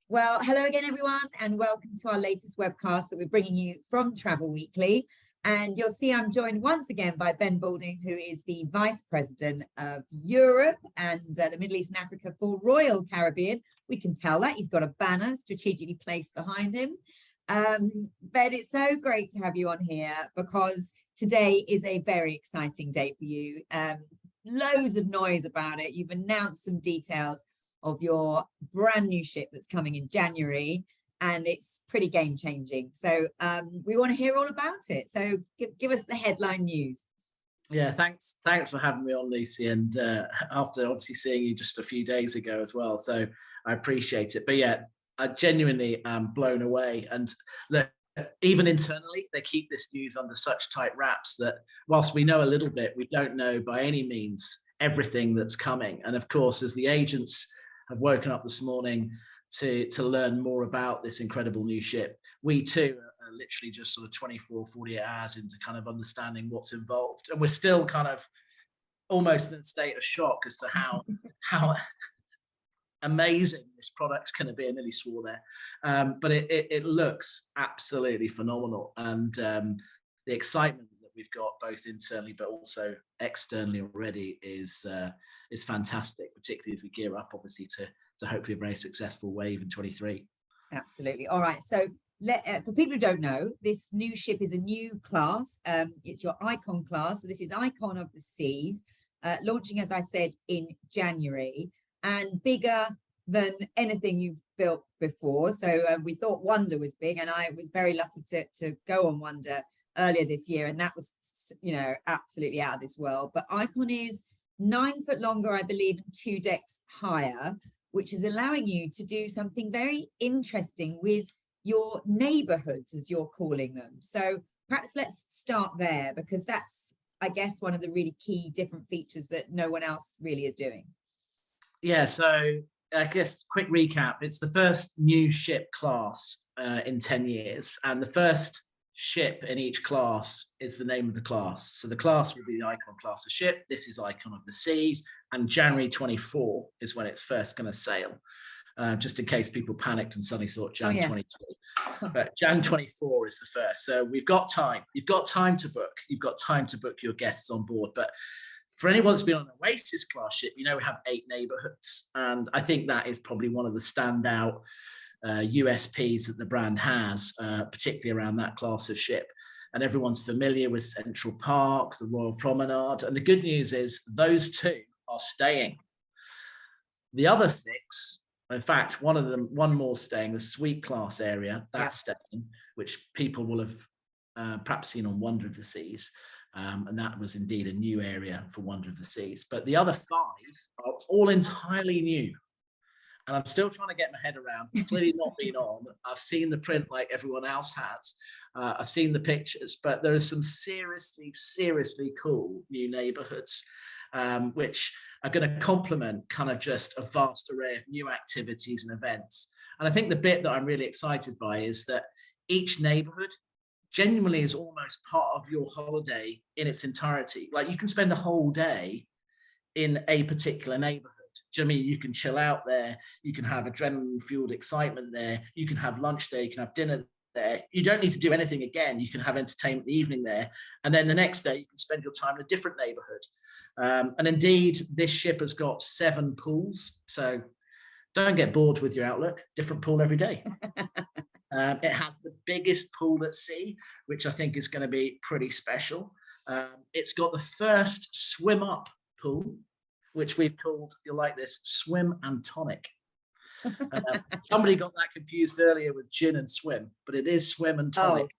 Well, hello again, everyone, and welcome to our latest webcast that we're bringing you from Travel Weekly. And you'll see I'm joined once again by Ben Bouldin, who is the Vice President of Europe and the Middle East and Africa for Royal Caribbean. We can tell that he's got a banner strategically placed behind him. Ben, it's so great to have you on here because today is a very exciting day for you. Loads of noise about it. You've announced some details of your brand new ship that's coming in January, and it's pretty game changing. So we want to hear all about it. So give us the headline news. Yeah, thanks for having me on, Lucy. And after obviously seeing you just a few days ago as well, so I appreciate it. But yeah, I genuinely am blown away. And look, even internally, they keep this news under such tight wraps that whilst we know a little bit, we don't know by any means everything that's coming. And of course, as the agents have woken up this morning to learn more about this incredible new ship, we too are literally just sort of 24, 48 hours into kind of understanding what's involved. And we're still kind of almost in a state of shock as to how amazing this product's going to be. I nearly swore there. But it looks absolutely phenomenal. And the excitement that we've got both internally but also externally already is fantastic, particularly as we gear up obviously to hopefully a very successful wave in 23. Absolutely. All right, so for people who don't know, this new ship is a new class. It's your Icon class, so this is Icon of the Seas, launching, as I said, in January, and bigger than anything you've built before. So we thought Wonder was big, and I was very lucky to go on Wonder earlier this year, and that was, absolutely out of this world. But Icon is 9 foot longer, I believe, and 2 decks higher, which is allowing you to do something very interesting with your neighborhoods, as you're calling them. So perhaps let's start there, because that's, I guess, one of the really key different features that no one else really is doing. Yeah, so I guess quick recap. It's the first new ship class in 10 years, and the first ship in each class is the name of the class. So the class will be the Icon class of ship. This is Icon of the Seas, and January 24 is when it's first going to sail. Just in case people panicked and suddenly thought Jan 22. But Jan 24 is the first. So we've got time. You've got time to book. You've got time to book your guests on board. But for anyone that's been on an Oasis class ship, we have 8 neighborhoods. And I think that is probably one of the standout USPs that the brand has, particularly around that class of ship. And everyone's familiar with Central Park, the Royal Promenade. And the good news is those 2 are staying. The other 6, in fact, one more staying, the suite class area, that's staying, which people will have perhaps seen on Wonder of the Seas. And that was indeed a new area for Wonder of the Seas. But the other 5 are all entirely new. And I'm still trying to get my head around, clearly not been on. I've seen the print like everyone else has. I've seen the pictures, but there are some seriously, seriously cool new neighborhoods, which are going to complement kind of just a vast array of new activities and events. And I think the bit that I'm really excited by is that each neighborhood genuinely is almost part of your holiday in its entirety. Like you can spend a whole day in a particular neighborhood. Do you know what I mean? You can chill out there. You can have adrenaline-fueled excitement there. You can have lunch there. You can have dinner there. You don't need to do anything again. You can have entertainment in the evening there. And then the next day, you can spend your time in a different neighborhood. And indeed, this ship has got 7 pools. So don't get bored with your Outlook. Different pool every day. It has the biggest pool at sea, which I think is going to be pretty special. It's got the first swim-up pool, which we've called, you'll like this, Swim and Tonic. Somebody got that confused earlier with gin and swim, but it is Swim and Tonic.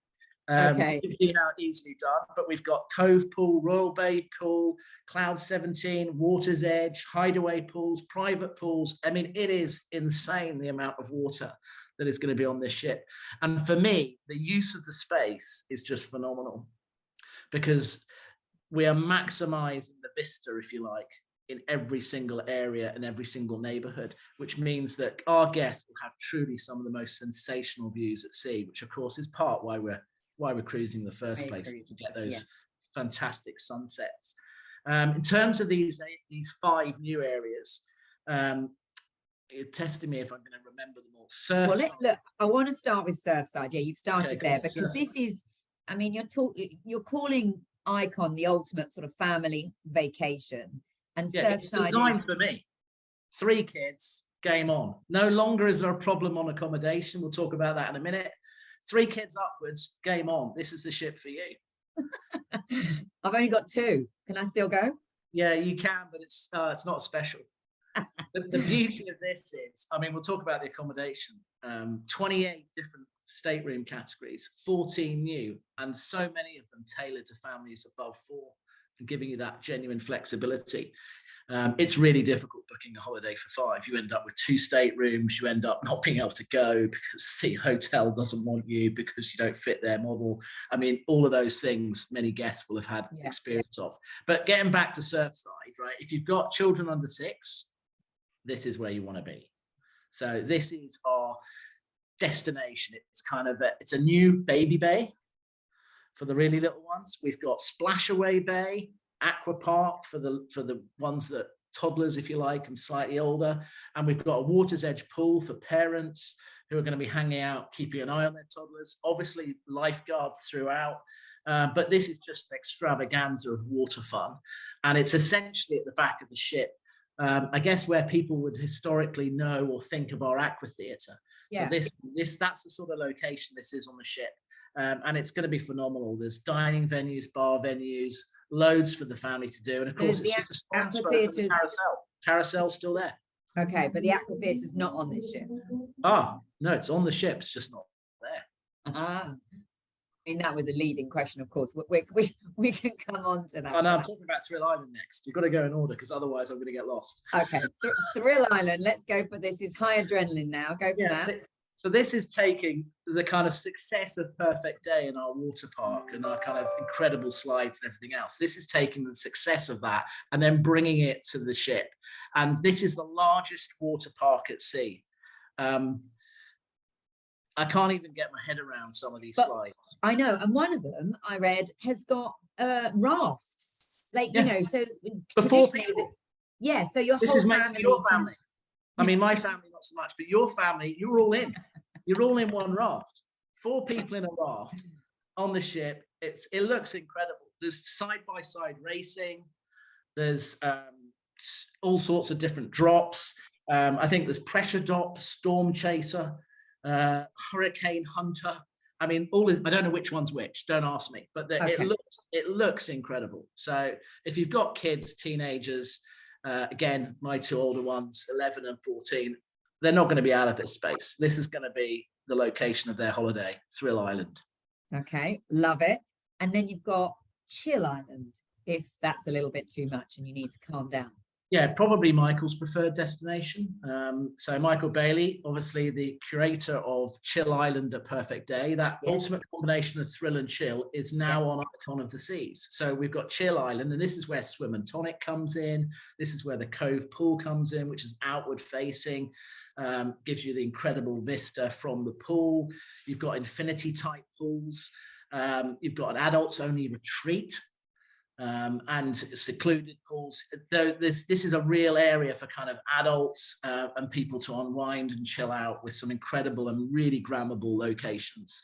Okay. You can see how easily done. But we've got Cove Pool, Royal Bay Pool, Cloud 17, Water's Edge, Hideaway Pools, private pools. I mean, it is insane the amount of water that is going to be on this ship. And for me, the use of the space is just phenomenal, because we are maximizing the vista, if you like, in every single area and every single neighborhood, which means that our guests will have truly some of the most sensational views at sea, which of course is part why we're cruising in the first place, to get those fantastic sunsets. In terms of these 5 new areas, you're testing me if I'm going to remember them all. Well, Surfside. look, I want to start with Surfside. Yeah, you've started Okay, there on, because this Surfside. is, I mean, you're calling Icon the ultimate sort of family vacation, and Yeah, it's Surfside designed is, for me. 3 kids, game on. No longer is there a problem on accommodation. We'll talk about that in a minute. 3 kids upwards, game on. This is the ship for you. I've only got 2. Can I still go? Yeah, you can, but it's not special. The beauty of this is, I mean, we'll talk about the accommodation. 28 different stateroom categories, 14 new, and so many of them tailored to families above 4 and giving you that genuine flexibility. It's really difficult booking a holiday for 5. You end up with 2 staterooms. You end up not being able to go because the hotel doesn't want you because you don't fit their model. I mean, all of those things many guests will have had experience of. But getting back to Surfside, right? If you've got children under 6, this is where you want to be. So this is our destination. It's kind of it's a new baby bay for the really little ones. We've got Splashaway Bay, Aqua Park for the ones that toddlers, if you like, and slightly older. And we've got a water's edge pool for parents who are going to be hanging out, keeping an eye on their toddlers. Obviously, lifeguards throughout. But this is just an extravaganza of water fun. And it's essentially at the back of the ship. I guess where people would historically know or think of our aqua theatre. Yeah. So that's the sort of location this is on the ship. And it's going to be phenomenal. There's dining venues, bar venues, loads for the family to do. And of course, it's just a stone's throw from the carousel. Carousel's still there. Okay, but the aqua theatre is not on this ship. Ah, no, it's on the ship. It's just not there. I mean, that was a leading question, of course. We can come on to that. Oh, no, I'm talking about Thrill Island next. You've got to go in order because otherwise I'm going to get lost. Okay, Thrill Island. Let's go for this. Is high adrenaline now. Go for that. So this is taking the kind of success of Perfect Day in our water park and our kind of incredible slides and everything else. This is taking the success of that and then bringing it to the ship. And this is the largest water park at sea. I can't even get my head around some of these slides. I know. And one of them I read has got rafts. Like, you know, so for 4 people. Yeah, so your this whole is meant family. For your family. I mean, my family, not so much, but your family, you're all in. You're all in one raft. 4 people in a raft on the ship. It looks incredible. There's side-by-side racing. There's all sorts of different drops. I think there's pressure drop, storm chaser, hurricane hunter. I mean, I don't know which one's which. Don't ask me. But it looks incredible. So if you've got kids, teenagers, again, my 2 older ones, 11 and 14, they're not going to be out of this space. This is going to be the location of their holiday, Thrill Island. Okay, love it. And then you've got Chill Island, if that's a little bit too much and you need to calm down. Yeah, probably Michael's preferred destination. So Michael Bailey, obviously the curator of Chill Island at Perfect Day, that ultimate combination of thrill and chill is now on Icon of the Seas. So we've got Chill Island, and this is where Swim and Tonic comes in. This is where the Cove Pool comes in, which is outward facing, gives you the incredible vista from the pool. You've got infinity type pools. You've got an adults only retreat. And secluded pools. This is a real area for kind of adults and people to unwind and chill out with some incredible and really grammable locations.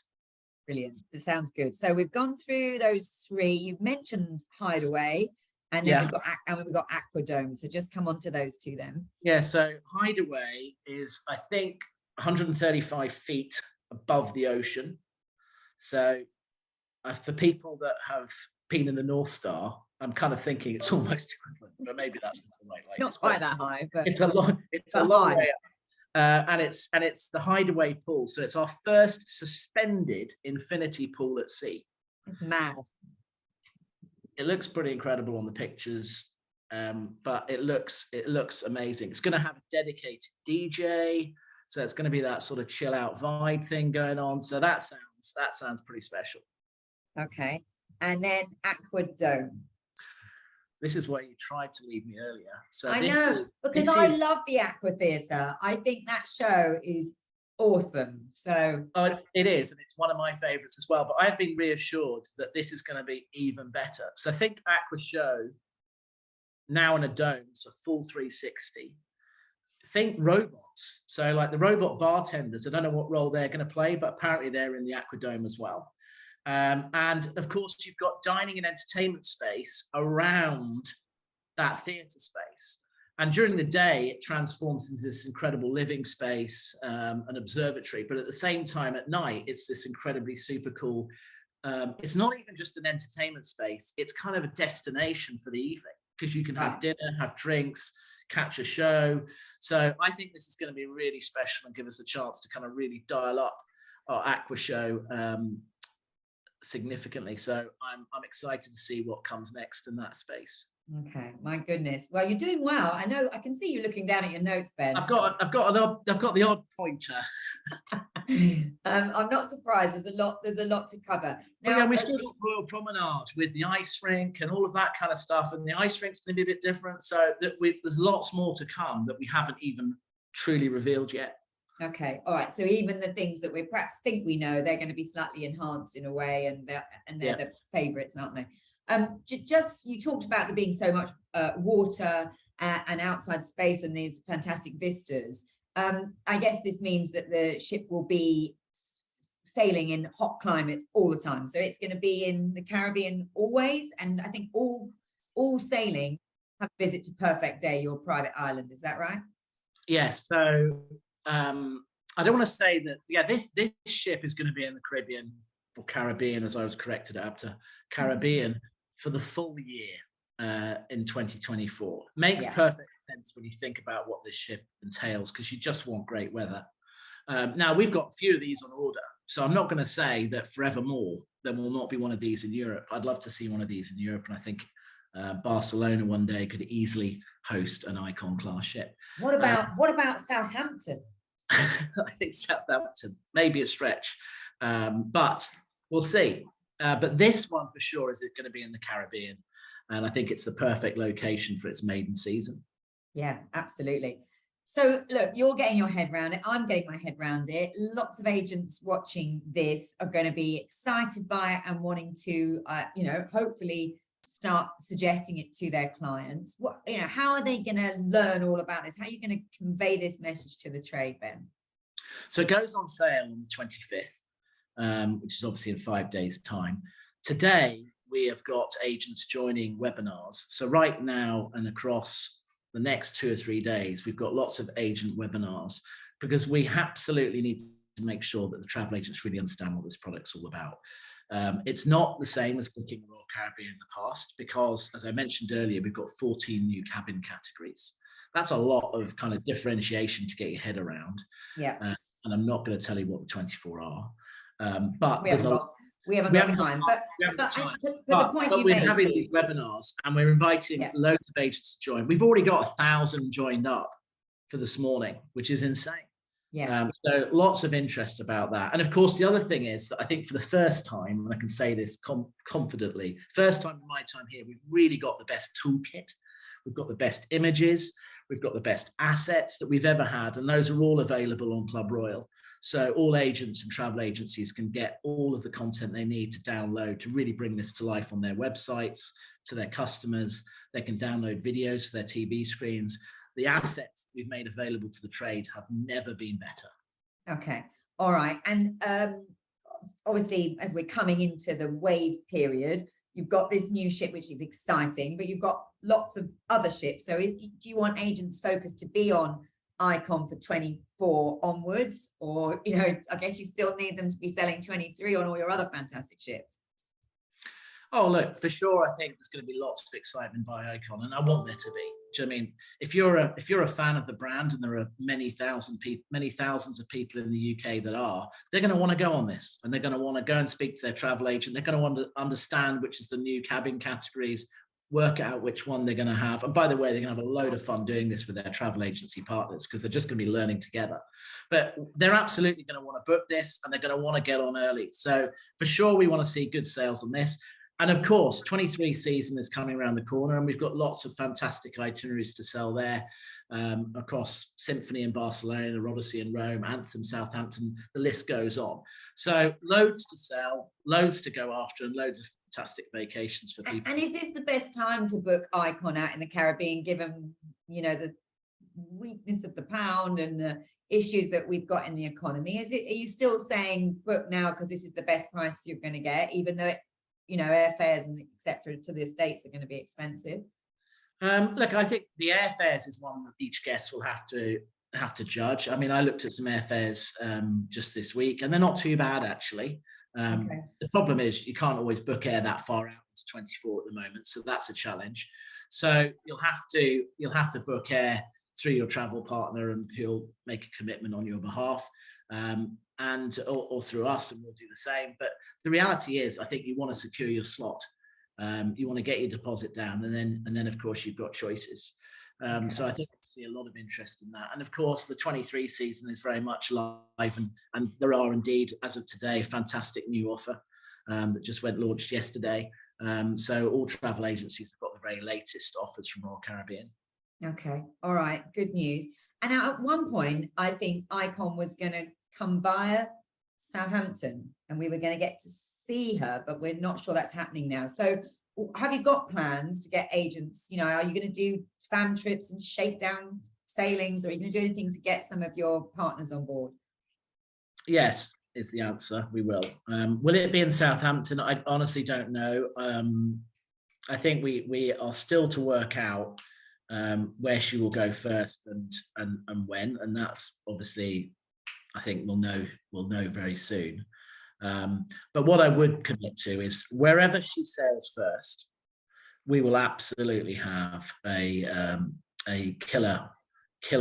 Brilliant. It sounds good. So we've gone through those 3. You've mentioned Hideaway, and then we've got Aquadome. So just come on to those 2 then. Yeah. So Hideaway is, I think, 135 feet above the ocean. So for people that have been in the North Star, I'm kind of thinking it's almost equivalent, but maybe that's not the right way. Not quite that high, but it's a long way up. And it's the Hideaway pool. So it's our first suspended infinity pool at sea. It's mad. It looks pretty incredible on the pictures, but it looks amazing. It's going to have a dedicated DJ, so it's going to be that sort of chill out vibe thing going on. So that sounds pretty special. Okay. And then Aquadome. This is where you tried to leave me earlier. So I know, because I love the Aqua Theatre. I think that show is awesome. So it is, and it's one of my favorites as well. But I've been reassured that this is going to be even better. So think Aqua show now in a dome, so full 360. think robots. So like the robot bartenders, I don't know what role they're going to play, but apparently they're in the Aquadome as well. And of course, you've got dining and entertainment space around that theatre space. And during the day, it transforms into this incredible living space, an observatory. But at the same time, at night, it's this incredibly super cool. It's not even just an entertainment space. It's kind of a destination for the evening because you can have dinner, have drinks, catch a show. So I think this is going to be really special and give us a chance to kind of really dial up our aqua show significantly. So I'm excited to see what comes next in that space. Okay, my goodness. Well, you're doing well. I know. I can see you looking down at your notes, Ben. I've got the odd pointer. I'm not surprised. There's a lot to cover. Now, yeah, we still got Royal Promenade with the ice rink and all of that kind of stuff, and the ice rink's going to be a bit different. So there's lots more to come that we haven't even truly revealed yet. Okay, all right. So even the things that we perhaps think we know, they're going to be slightly enhanced in a way, and they're the favourites, aren't they? Just you talked about there being so much water and outside space and these fantastic vistas. I guess this means that the ship will be sailing in hot climates all the time. So it's going to be in the Caribbean always, and I think all sailing have a visit to Perfect Day, your private island. Is that right? Yes. So I don't want to say that. Yeah, this ship is going to be in the Caribbean or Caribbean, as I was corrected after Caribbean. For the full year in 2024. Makes perfect sense when you think about what this ship entails, because you just want great weather. Now, we've got a few of these on order, so I'm not going to say that forevermore there will not be one of these in Europe. I'd love to see one of these in Europe, and I think Barcelona one day could easily host an Icon class ship. What about Southampton? I think Southampton may be a stretch, but we'll see. But this one for sure is going to be in the Caribbean, and I think it's the perfect location for its maiden season. Yeah, absolutely. So look, you're getting your head around it. I'm getting my head around it. Lots of agents watching this are going to be excited by it and wanting to, hopefully start suggesting it to their clients. How are they going to learn all about this? How are you going to convey this message to the trade, Ben? So it goes on sale on the 25th. Which is obviously in 5 days' time. Today, we have got agents joining webinars. So right now and across the next 2 or 3 days, we've got lots of agent webinars because we absolutely need to make sure that the travel agents really understand what this product's all about. It's not the same as booking Royal Caribbean in the past because, as I mentioned earlier, we've got 14 new cabin categories. That's a lot of kind of differentiation to get your head around. Yeah. And I'm not going to tell you what the 24 are. But we haven't got time. But we're having these webinars and we're inviting loads of agents to join. We've already got 1,000 joined up for this morning, which is insane. Yeah. So lots of interest about that. And of course, the other thing is that I think for the first time, and I can say this confidently, first time in my time here, we've really got the best toolkit. We've got the best images. We've got the best assets that we've ever had. And those are all available on Club Royal. So all agents and travel agencies can get all of the content they need to download to really bring this to life on their websites, to their customers. They can download videos for their TV screens. The assets we've made available to the trade have never been better. Okay. All right. And obviously, as we're coming into the wave period, you've got this new ship, which is exciting, but you've got lots of other ships. So do you want agents' focus to be on Icon for 24 onwards, or I guess you still need them to be selling 23 on all your other fantastic ships? Oh, look, for sure, I think there's going to be lots of excitement by Icon, and I want there to be. Do you know what I mean? If you're a fan of the brand, and there are many thousands of people in the UK that are, they're going to want to go on this, and they're going to want to go and speak to their travel agent. They're going to want to understand which is the new cabin categories, work out which one they're going to have. And by the way, they're going to have a load of fun doing this with their travel agency partners because they're just going to be learning together. But they're absolutely going to want to book this, and they're going to want to get on early. So for sure, we want to see good sales on this. And of course, 23 season is coming around the corner, and we've got lots of fantastic itineraries to sell there across Symphony in Barcelona, Odyssey in Rome, Anthem, Southampton, the list goes on. So loads to sell, loads to go after, and loads of fantastic vacations for people. And is this the best time to book Icon out in the Caribbean, given, the weakness of the pound and the issues that we've got in the economy, are you still saying book now because this is the best price you're going to get, even though airfares and etc. to the States are going to be expensive? Look, I think the airfares is one that each guest will have to judge. I mean, I looked at some airfares just this week, and they're not too bad actually. Okay. The problem is you can't always book air that far out to 24 at the moment, so that's a challenge. So you'll have to book air through your travel partner, and he'll make a commitment on your behalf, or through us, and we'll do the same. But the reality is, I think you want to secure your slot. You want to get your deposit down, and then of course you've got choices. Okay. So I think we'll see a lot of interest in that. And of course, the 23 season is very much live, and there are indeed, as of today, a fantastic new offer that just launched yesterday. So all travel agencies have got the very latest offers from Royal Caribbean. Okay, all right, good news. And now at one point, I think Icon was going to come via Southampton, and we were going to get to see her, but we're not sure that's happening now. So have you got plans to get agents? Are you going to do fam trips and shakedown sailings, or are you going to do anything to get some of your partners on board? Yes, is the answer. We will. Will it be in Southampton? I honestly don't know. I think we are still to work out where she will go first and when, and that's obviously, I think we'll know very soon. But what I would commit to is wherever she sails first, we will absolutely have a killer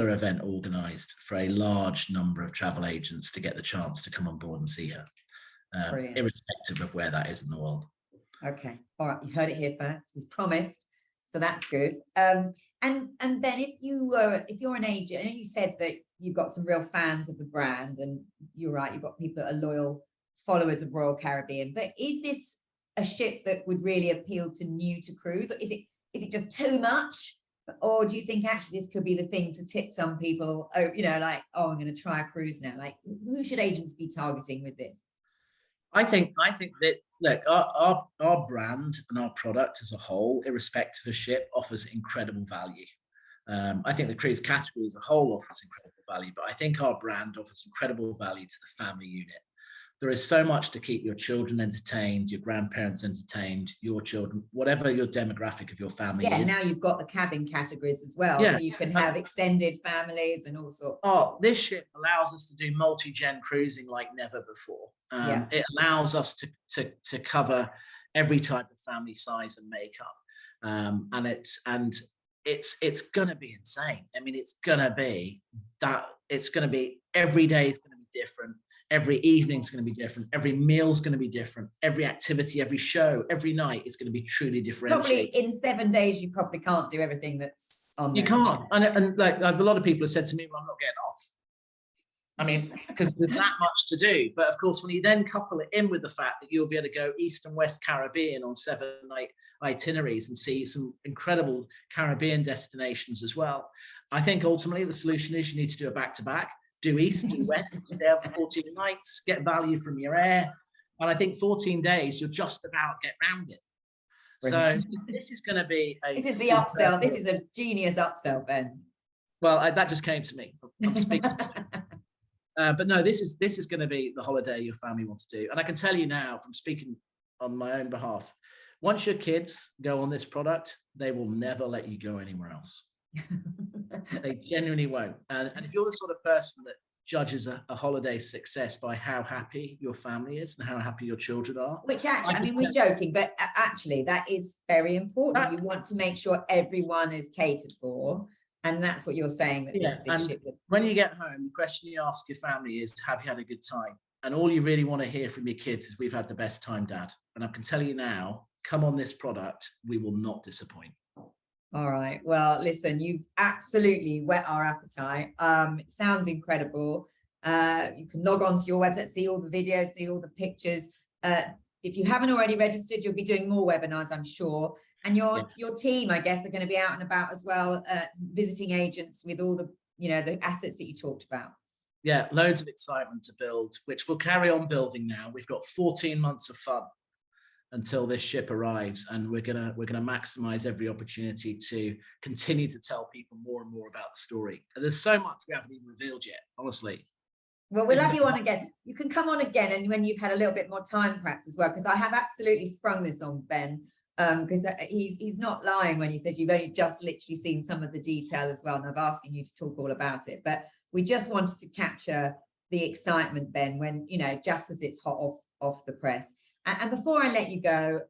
event organized for a large number of travel agents to get the chance to come on board and see her, irrespective of where that is in the world. Okay, all right, you heard it here first. It's promised, so that's good. And then if you're an agent, I know you said that you've got some real fans of the brand, and you're right, you've got people that are loyal followers of Royal Caribbean, but is this a ship that would really appeal to new to cruise, or is it just too much, or do you think actually this could be the thing to tip some people, I'm going to try a cruise now? Like, who should agents be targeting with this? I think that, look, our brand and our product as a whole, irrespective of ship, offers incredible value. I think the cruise category as a whole offers incredible value, but I think our brand offers incredible value to the family unit. There is so much to keep your children entertained, your grandparents entertained, your children, whatever your demographic of your family is. Now you've got the cabin categories as well, so you can have extended families and all sorts. Oh, this ship allows us to do multi-gen cruising like never before. It allows us to cover every type of family size and makeup, and it's going to be insane. I mean, it's going to be every day is going to be different. Every evening's going to be different. Every meal's going to be different. Every activity, every show, every night is going to be truly differentiated. Probably in 7 days, you probably can't do everything that's on there. You can't. And like a lot of people have said to me, well, I'm not getting off. I mean, because there's that much to do. But of course, when you then couple it in with the fact that you'll be able to go East and West Caribbean on 7-night itineraries and see some incredible Caribbean destinations as well, I think ultimately the solution is you need to do a back-to-back. Do East, do West, stay up for 14 nights, get value from your air. And I think 14 days, you'll just about get round it. Brilliant. So this is going to be this is the upsell. This is a genius upsell, Ben. Well, that just came to me. I'm speaking. But no, this is going to be the holiday your family wants to do. And I can tell you now, from speaking on my own behalf, once your kids go on this product, they will never let you go anywhere else. They genuinely won't. And if you're the sort of person that judges a holiday success by how happy your family is and how happy your children are, which actually, I mean, we're joking, but actually that is very important. You want to make sure everyone is catered for, and that's what you're saying. That this ship is. When you get home, the question you ask your family is, have you had a good time? And all you really want to hear from your kids is, we've had the best time, Dad. And I can tell you now, come on this product, we will not disappoint. All right. Well, listen, you've absolutely whet our appetite. It sounds incredible. You can log on to your website, see all the videos, see all the pictures. If you haven't already registered, you'll be doing more webinars, I'm sure. And your team, I guess, are going to be out and about as well, visiting agents with all the assets that you talked about. Yeah, loads of excitement to build, which we'll carry on building now. We've got 14 months of fun. until this ship arrives, and we're gonna maximize every opportunity to continue to tell people more and more about the story. And there's so much we haven't even revealed yet, honestly. Well, we'll have you on again. You can come on again, and when you've had a little bit more time, perhaps, as well, because I have absolutely sprung this on Ben, because he's not lying when he said you've only just literally seen some of the detail as well, and I'm asking you to talk all about it. But we just wanted to capture the excitement, Ben, when, you know, just as it's hot off the press. And before I let you go,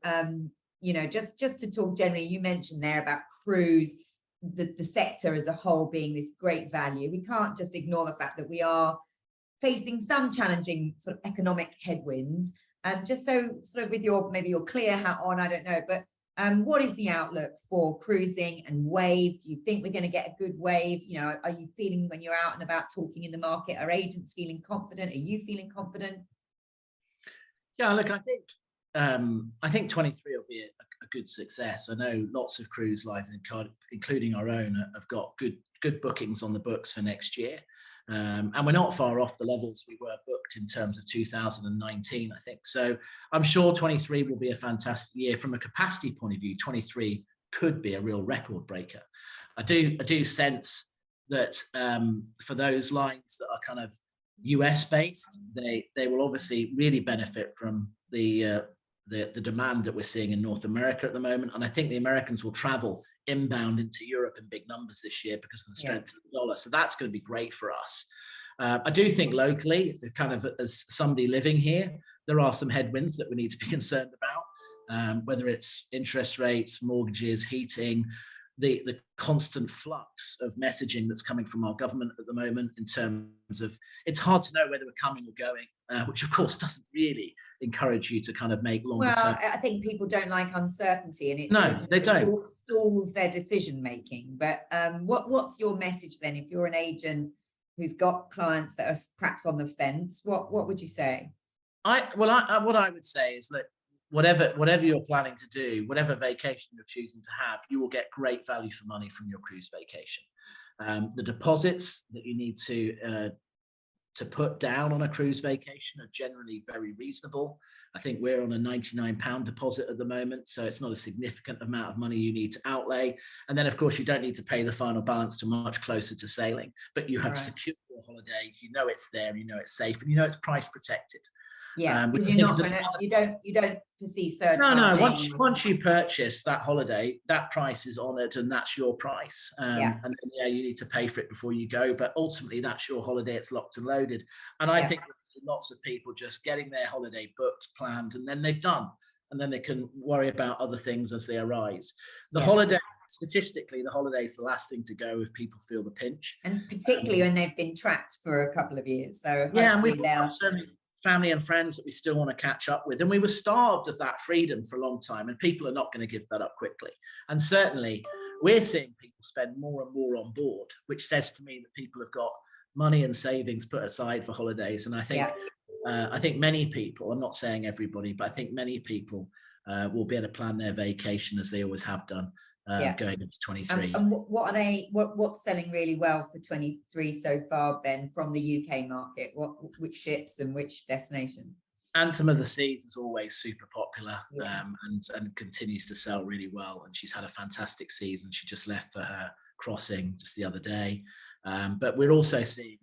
you know, just to talk generally, you mentioned there about cruise, the sector as a whole being this great value. We can't just ignore the fact that we are facing some challenging sort of economic headwinds. Just so sort of with your, maybe your clear hat on, I don't know, but what is the outlook for cruising and wave? Do you think we're going to get a good wave? You know, are you feeling, when you're out and about talking in the market, are agents feeling confident? Are you feeling confident? Yeah, look, I think 23 will be a good success. I know lots of cruise lines, including our own, have got good bookings on the books for next year. And we're not far off the levels we were booked in terms of 2019, I think. So I'm sure 23 will be a fantastic year. From a capacity point of view, 23 could be a real record breaker. I do sense that for those lines that are kind of US based, they will obviously really benefit from the demand that we're seeing in North America at the moment. And I think the Americans will travel inbound into Europe in big numbers this year because of the strength of the dollar. So that's going to be great for us. I do think locally, kind of as somebody living here, there are some headwinds that we need to be concerned about, whether it's interest rates, mortgages, heating, the constant flux of messaging that's coming from our government at the moment in terms of, it's hard to know whether we're coming or going, which of course doesn't really encourage you to kind of make longer term. I think people don't like uncertainty, and they don't. Stalls their decision making. But what's your message then, if you're an agent who's got clients that are perhaps on the fence? What would you say? What I would say is that whatever you're planning to do, whatever vacation you're choosing to have, you will get great value for money from your cruise vacation. The deposits that you need to put down on a cruise vacation are generally very reasonable. I think we're on a £99 deposit at the moment, so it's not a significant amount of money you need to outlay. And then, of course, you don't need to pay the final balance till much closer to sailing, but you have secured your holiday. You know it's there, you know it's safe, and you know it's price protected. Yeah, because you're not gonna, you don't foresee surcharging. No. Once you purchase that holiday, that price is honoured, and that's your price. And then, you need to pay for it before you go, but ultimately that's your holiday. It's locked and loaded. And I think lots of people just getting their holiday booked, planned, and then they've done, and then they can worry about other things as they arise. The holiday, statistically, the holiday is the last thing to go if people feel the pinch, and particularly when they've been trapped for a couple of years. So and we've got so many family and friends that we still want to catch up with, and we were starved of that freedom for a long time, and people are not going to give that up quickly. And certainly we're seeing people spend more and more on board, which says to me that people have got money and savings put aside for holidays. And I think many people, I'm not saying everybody, but I think many people will be able to plan their vacation as they always have done, going into 23. And what's selling really well for 23 so far, Ben, from the UK market? Which ships and which destinations? Anthem of the Seas is always super popular, and continues to sell really well. And she's had a fantastic season. She just left for her crossing just the other day. But we're also seeing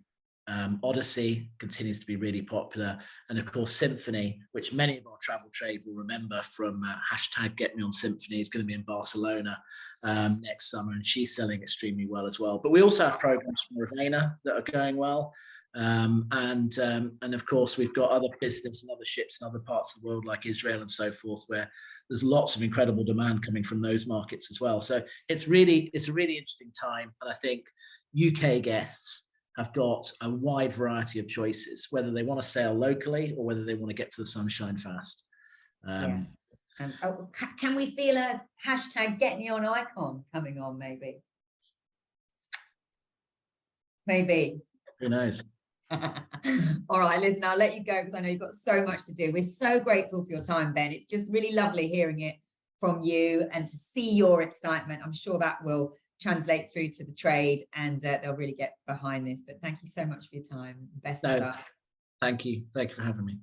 Odyssey continues to be really popular, and of course Symphony, which many of our travel trade will remember from hashtag Get Me on Symphony, is going to be in Barcelona next summer, and she's selling extremely well as well. But we also have programs from Ravenna that are going well, and of course we've got other business and other ships in other parts of the world like Israel and so forth, where there's lots of incredible demand coming from those markets as well. So it's a really interesting time, and I think UK guests have got a wide variety of choices, whether they want to sail locally or whether they want to get to the sunshine fast. Can we feel a hashtag Get Me On icon coming on, maybe? Maybe. Who knows? All right, listen, I'll let you go because I know you've got so much to do. We're so grateful for your time, Ben. It's just really lovely hearing it from you and to see your excitement. I'm sure that will translate through to the trade, and they'll really get behind this. But thank you so much for your time. Best of luck. Thank you for having me.